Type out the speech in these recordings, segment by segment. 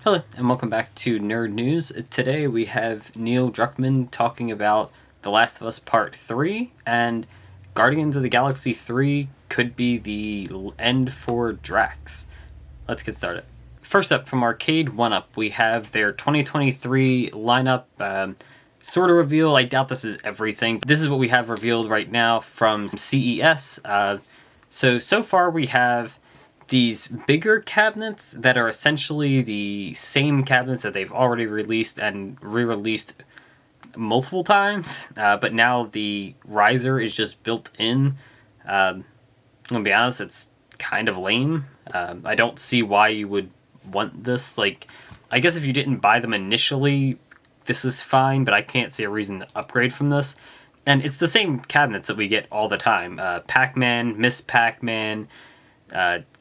Hello, and welcome back to Nerd News. Today we have Neil Druckmann talking about The Last of Us Part 3, and Guardians of the Galaxy 3 could be the end for Drax. Let's get started. First up, from Arcade 1UP, we have their 2023 lineup sort of reveal. I doubt this is everything. This is what we have revealed right now from CES. So far we have these bigger cabinets that are essentially the same cabinets that they've already released and re-released multiple times, but now the riser is just built in. I'm gonna be honest, it's kind of lame. I don't see why you would want this. Like, I guess if you didn't buy them initially, this is fine, but I can't see a reason to upgrade from this. And it's the same cabinets that we get all the time. Pac-Man, Miss Pac-Man,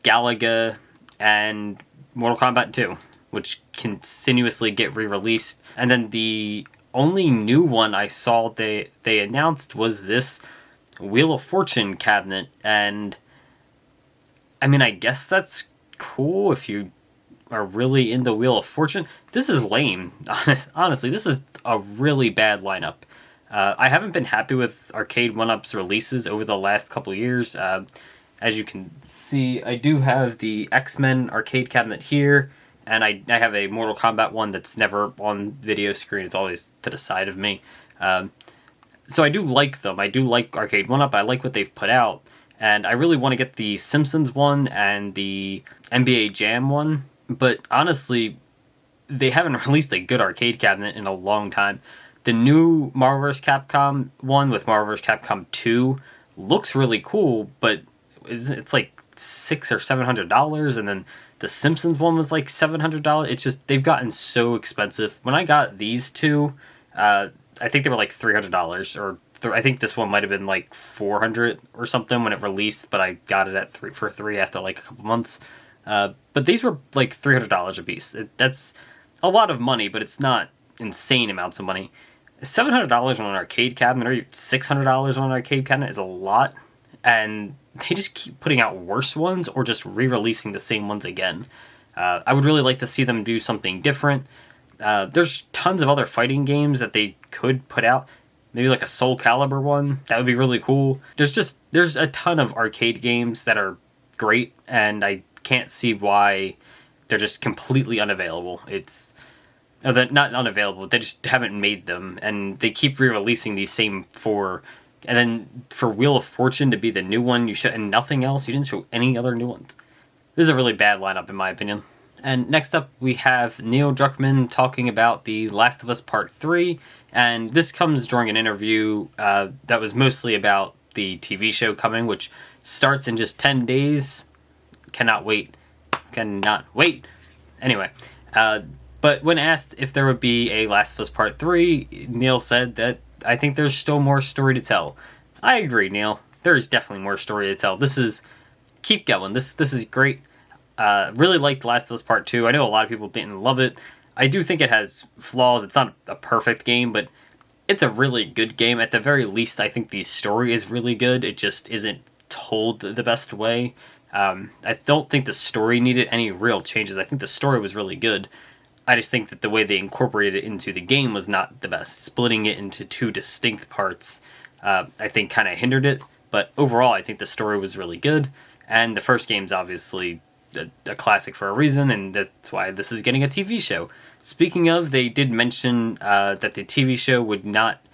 Galaga, and Mortal Kombat 2, which continuously get re-released. And then the only new one I saw they announced was this Wheel of Fortune cabinet, and I mean, I guess that's cool if you are really into Wheel of Fortune. This is lame. Honestly, this is a really bad lineup. I haven't been happy with Arcade 1UP's releases over the last couple years. As you can see, I do have the X-Men arcade cabinet here, and I have a Mortal Kombat one that's never on video screen. It's always to the side of me. So I do like them. I do like Arcade 1UP. I like what they've put out. And I really want to get the Simpsons one and the NBA Jam one. But honestly, they haven't released a good arcade cabinet in a long time. The new Marvel vs. Capcom one with Marvel vs. Capcom 2 looks really cool, but it's like $600 or $700, and then the Simpsons one was like $700. It's just, they've gotten so expensive. When I got these two, I think they were like $300, or I think this one might have been like $400 or something when it released, but I got it at for $3 after like a couple months. But these were like $300 a piece. That's a lot of money, but it's not insane amounts of money. $700 on an arcade cabinet, or $600 on an arcade cabinet is a lot, and they just keep putting out worse ones or just re-releasing the same ones again. I would really like to see them do something different. There's tons of other fighting games that they could put out. Maybe like a Soul Calibur one. That would be really cool. There's a ton of arcade games that are great, and I can't see why they're just completely unavailable. They're not unavailable, they just haven't made them, and they keep re-releasing these same four. And then for Wheel of Fortune to be the new one, and nothing else. You didn't show any other new ones. This is a really bad lineup, in my opinion. And next up, we have Neil Druckmann talking about The Last of Us Part 3. And this comes during an interview that was mostly about the TV show coming, which starts in just 10 days. Cannot wait. Cannot wait. Anyway, but when asked if there would be a Last of Us Part 3, Neil said that, "I think there's still more story to tell." I agree, Neil. There is definitely more story to tell. Keep going. This is great. Really liked Last of Us Part 2. I know a lot of people didn't love it. I do think it has flaws. It's not a perfect game, but it's a really good game. At the very least, I think the story is really good. It just isn't told the best way. I don't think the story needed any real changes. I think the story was really good. I just think that the way they incorporated it into the game was not the best. Splitting it into two distinct parts, I think, kind of hindered it. But overall, I think the story was really good. And the first game's obviously a classic for a reason, and that's why this is getting a TV show. Speaking of, they did mention that the TV show would not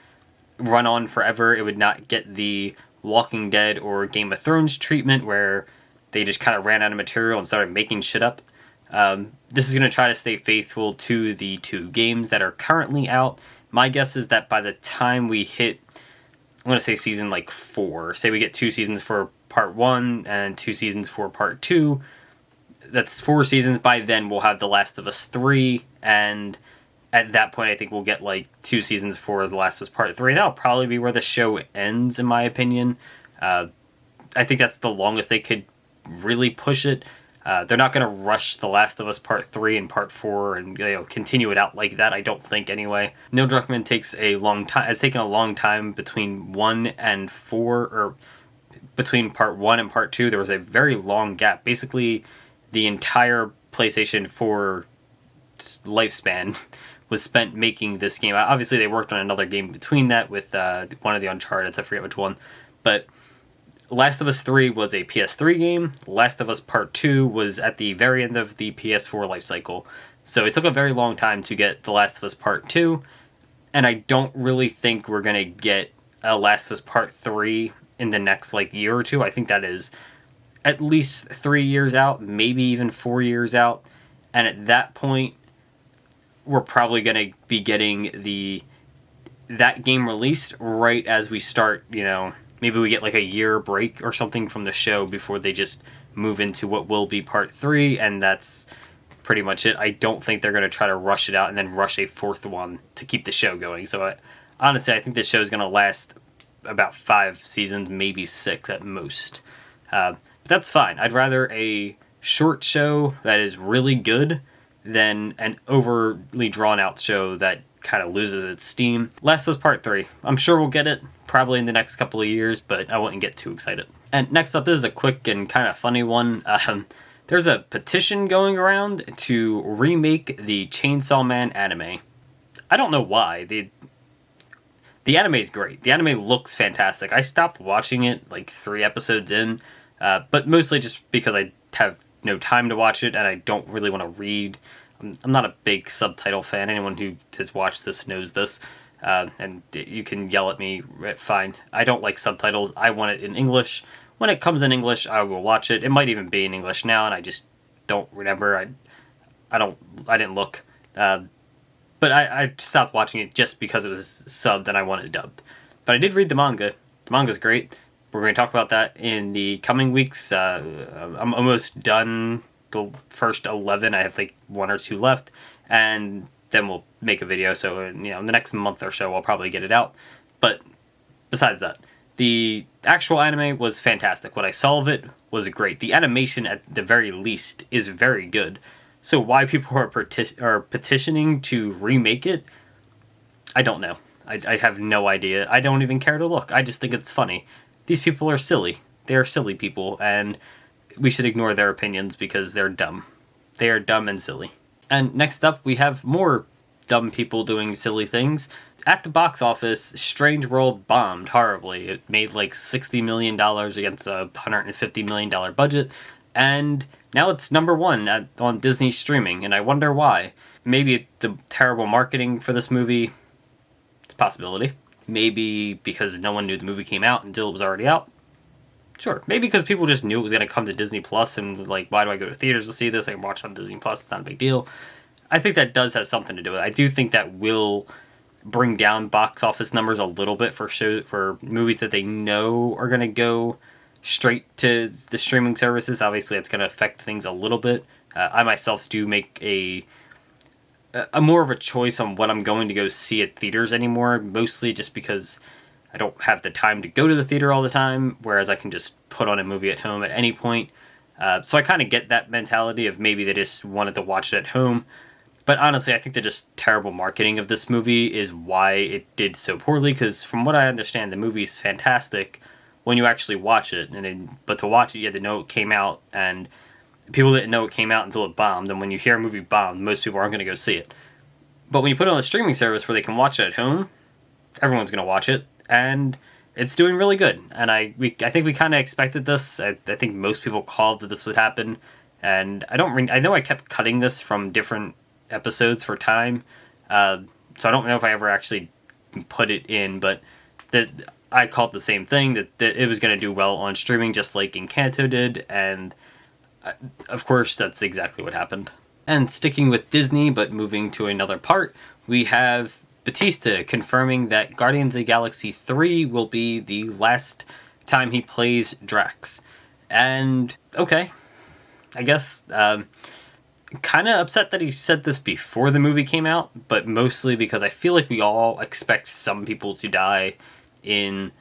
run on forever. It would not get the Walking Dead or Game of Thrones treatment, where they just kind of ran out of material and started making shit up. This is going to try to stay faithful to the two games that are currently out. My guess is that by the time we hit, I'm going to say season like 4, say we get 2 seasons for part 1 and 2 seasons for part 2, that's 4 seasons. By then we'll have The Last of Us 3, and at that point I think we'll get like 2 seasons for The Last of Us Part 3. That'll probably be where the show ends, in my opinion. I think that's the longest they could really push it. They're not going to rush The Last of Us Part 3 and Part 4 and continue it out like that, I don't think, anyway. Neil Druckmann has taken a long time between 1 and 4, or between Part 1 and Part 2. There was a very long gap. Basically, the entire PlayStation 4 lifespan was spent making this game. Obviously, they worked on another game between that with one of the Uncharted. I forget which one, but Last of Us 3 was a PS3 game. Last of Us Part 2 was at the very end of the PS4 life cycle. So it took a very long time to get The Last of Us Part 2, and I don't really think we're going to get a Last of Us Part 3 in the next year or two. I think that is at least 3 years out, maybe even 4 years out. And at that point, we're probably going to be getting that game released right as we start, maybe we get a year break or something from the show before they just move into what will be Part 3, and that's pretty much it. I don't think they're going to try to rush it out and then rush a fourth one to keep the show going. So honestly, I think this show is going to last about 5 seasons, maybe 6 at most. But that's fine. I'd rather a short show that is really good than an overly drawn out show that kind of loses its steam. Last of Us Part 3. I'm sure we'll get it probably in the next couple of years, but I wouldn't get too excited. And next up, this is a quick and kind of funny one. There's a petition going around to remake the Chainsaw Man anime. I don't know why. The anime is great. The anime looks fantastic. I stopped watching it 3 episodes in, but mostly just because I have no time to watch it and I don't really want to read. I'm not a big subtitle fan. Anyone who has watched this knows this. And you can yell at me, fine. I don't like subtitles. I want it in English. When it comes in English, I will watch it. It might even be in English now, and I just don't remember. I didn't look. But I stopped watching it just because it was subbed and I wanted it dubbed. But I did read the manga. The manga's great. We're going to talk about that in the coming weeks. I'm almost done the first 11. I have 1 or 2 left, and then we'll make a video. So in the next month or so, I'll probably get it out. But besides that, the actual anime was fantastic. What I saw of it was great. The animation, at the very least, is very good. So why people are petitioning to remake it, I don't know. I have no idea. I don't even care to look. I just think it's funny. These people are silly. They are silly people, and we should ignore their opinions because they're dumb. They are dumb and silly. And next up, we have more dumb people doing silly things. At the box office, Strange World bombed horribly. It made $60 million against a $150 million budget, and now it's number 1 on Disney streaming, and I wonder why. Maybe the terrible marketing for this movie. It's a possibility. Maybe because no one knew the movie came out until it was already out. Sure. Maybe because people just knew it was going to come to Disney Plus and why do I go to theaters to see this? I can watch it on Disney Plus. It's not a big deal. I think that does have something to do with it. I do think that will bring down box office numbers a little bit for movies that they know are going to go straight to the streaming services. Obviously, it's going to affect things a little bit. I myself do make a more of a choice on what I'm going to go see at theaters anymore, mostly just because I don't have the time to go to the theater all the time, whereas I can just put on a movie at home at any point. So I kind of get that mentality of maybe they just wanted to watch it at home. But honestly, I think the just terrible marketing of this movie is why it did so poorly, because from what I understand, the movie's fantastic when you actually watch it. But to watch it, you had to know it came out, and people didn't know it came out until it bombed. And when you hear a movie bombed, most people aren't going to go see it. But when you put it on a streaming service where they can watch it at home, everyone's going to watch it, and it's doing really good. And I think we kind of expected this. I think most people called that this would happen, and I know I kept cutting this from different episodes for time, so I don't know if I ever actually put it in, but that I called the same thing, that it was going to do well on streaming just like Encanto did, and of course that's exactly what happened. And sticking with Disney but moving to another part, we have Bautista confirming that Guardians of the Galaxy 3 will be the last time he plays Drax. And okay, I guess kind of upset that he said this before the movie came out, but mostly because I feel like we all expect some people to die in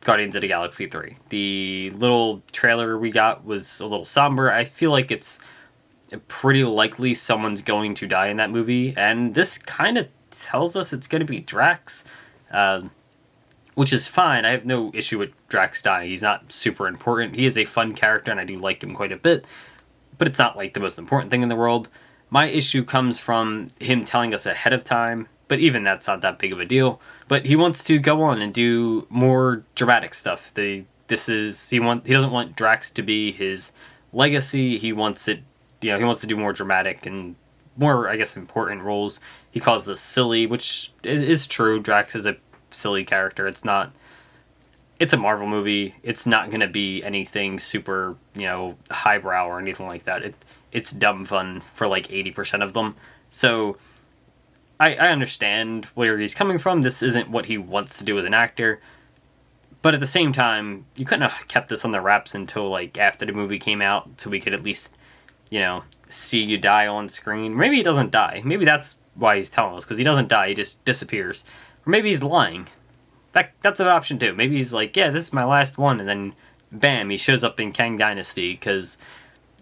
Guardians of the Galaxy 3. The little trailer we got was a little somber. I feel like it's pretty likely someone's going to die in that movie, and this kind of tells us it's going to be Drax, which is fine. I have no issue with Drax dying. He's not super important. He is a fun character, and I do like him quite a bit, but it's not the most important thing in the world. My issue comes from him telling us ahead of time, but even that's not that big of a deal. But he wants to go on and do more dramatic stuff. He doesn't want Drax to be his legacy. He wants it, he wants to do more dramatic and more, I guess, important roles. He calls this silly, which is true. Drax is a silly character. It's a Marvel movie. It's not going to be anything super, highbrow or anything like that. It's dumb fun for like 80% of them. So I understand where he's coming from. This isn't what he wants to do as an actor. But at the same time, you couldn't have kept this on the wraps until like after the movie came out so we could at least, see you die on screen. Maybe he doesn't die. Maybe that's why he's telling us, because he doesn't die. He just disappears. Or maybe he's lying. That's an option too. Maybe he's like, yeah, this is my last one, and then bam, he shows up in Kang Dynasty, because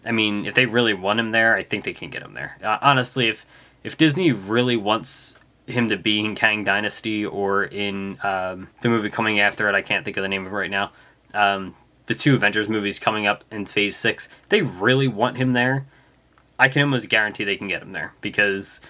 if they really want him there, I think they can get him there. Honestly, if Disney really wants him to be in Kang Dynasty or in the movie coming after it, I can't think of the name of it right now, the 2 Avengers movies coming up in Phase 6, if they really want him there, I can almost guarantee they can get him there. Because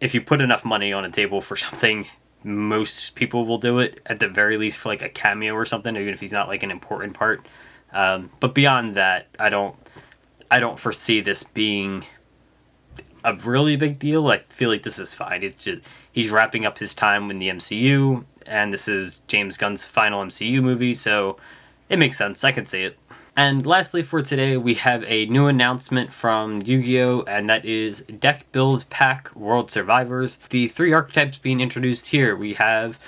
if you put enough money on a table for something, most people will do it, at the very least for like a cameo or something, even if he's not like an important part. But beyond that, I don't foresee this being a really big deal. I feel like this is fine. It's just he's wrapping up his time in the MCU, and this is James Gunn's final MCU movie, so it makes sense. I can see it. And lastly for today, we have a new announcement from Yu-Gi-Oh! And that is Deck Build Pack World Survivors. The 3 archetypes being introduced here. We have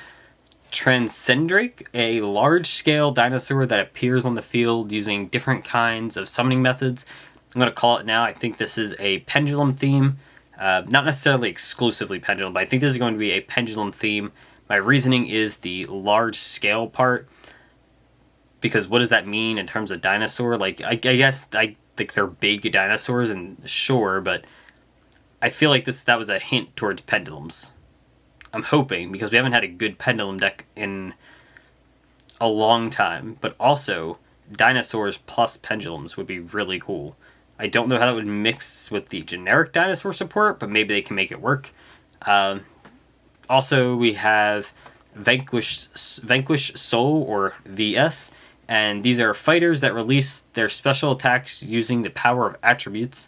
Transcendrake, a large-scale dinosaur that appears on the field using different kinds of summoning methods. I'm going to call it now. I think this is a pendulum theme. Not necessarily exclusively pendulum, but I think this is going to be a pendulum theme. My reasoning is the large-scale part. Because what does that mean in terms of dinosaur? Like, I guess I think they're big dinosaurs, and sure, but I feel like that was a hint towards pendulums. I'm hoping, because we haven't had a good pendulum deck in a long time. But also, dinosaurs plus pendulums would be really cool. I don't know how that would mix with the generic dinosaur support, but maybe they can make it work. Also, we have Vanquish Soul, or VS. And these are fighters that release their special attacks using the power of attributes.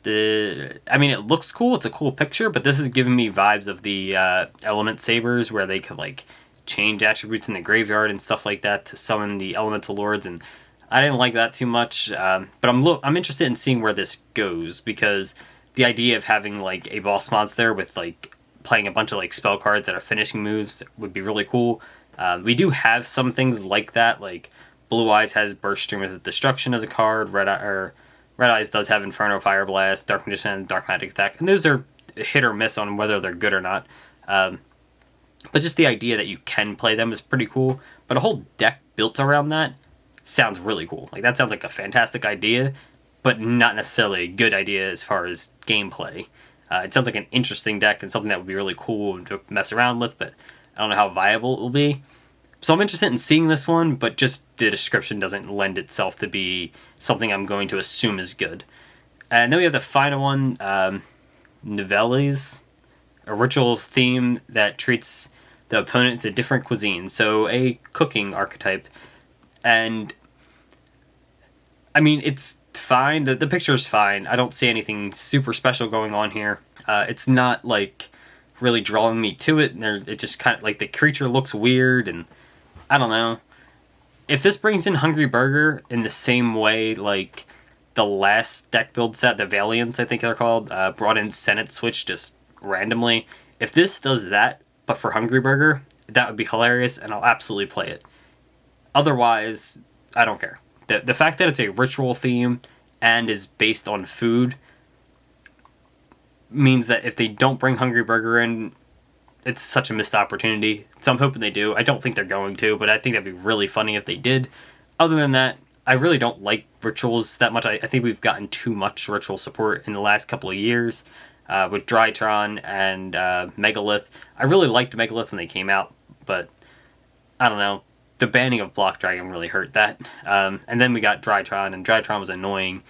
It looks cool. It's a cool picture, but this is giving me vibes of the Element Sabers, where they could like change attributes in the graveyard and stuff like that to summon the Elemental Lords. And I didn't like that too much. But I'm interested in seeing where this goes, because the idea of having like a boss monster with like playing a bunch of like spell cards that are finishing moves would be really cool. We do have some things like that, like Blue Eyes has Burst Stream of Destruction as a card, Red Eyes does have Inferno Fire Blast, Dark Magician, Dark Magic Attack, and those are hit or miss on whether they're good or not. But just the idea that you can play them is pretty cool, but a whole deck built around that sounds really cool. Like, that sounds like a fantastic idea, but not necessarily a good idea as far as gameplay. It sounds like an interesting deck and something that would be really cool to mess around with, but I don't know how viable it will be. So I'm interested in seeing this one, but just the description doesn't lend itself to be something I'm going to assume is good. And then we have the final one, Novellas, a ritual theme that treats the opponent to different cuisine. So a cooking archetype. And it's fine. The picture's fine. I don't see anything super special going on here. It's not like really drawing me to it. It just kind of like the creature looks weird, and I don't know. If this brings in Hungry Burger in the same way like the last deck build set, the Valiants I think they're called, brought in Senate Switch just randomly. If this does that, but for Hungry Burger, that would be hilarious, and I'll absolutely play it. Otherwise, I don't care. The fact that it's a ritual theme and is based on food means that if they don't bring Hungry Burger in, it's such a missed opportunity. So I'm hoping they do. I don't think they're going to, but I think that'd be really funny if they did. Other than that, I really don't like rituals that much. I think we've gotten too much ritual support in the last couple of years with Drytron and Megalith. I really liked Megalith when they came out, but I don't know. The banning of Block Dragon really hurt that. And then we got Drytron, and Drytron was annoying.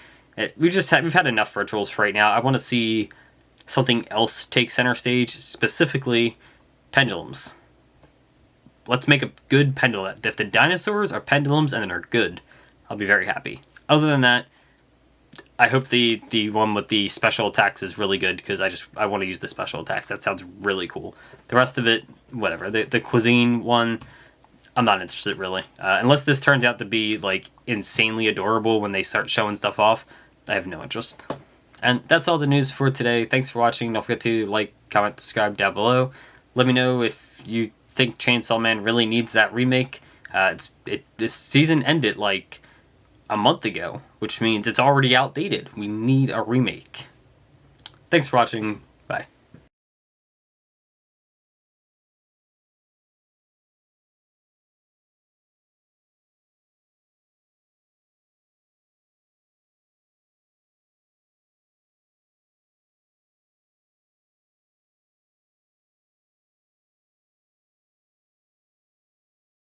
We've had enough virtuals for right now. I want to see something else take center stage, specifically pendulums. Let's make a good pendulum. If the dinosaurs are pendulums and are good, I'll be very happy. Other than that, I hope the one with the special attacks is really good, because I want to use the special attacks. That sounds really cool. The rest of it, whatever. The cuisine one, I'm not interested really. Unless this turns out to be like insanely adorable when they start showing stuff off, I have no interest. And that's all the news for today. Thanks for watching. Don't forget to like, comment, subscribe down below. Let me know if you think Chainsaw Man really needs that remake. This season ended like a month ago, which means it's already outdated. We need a remake. Thanks for watching.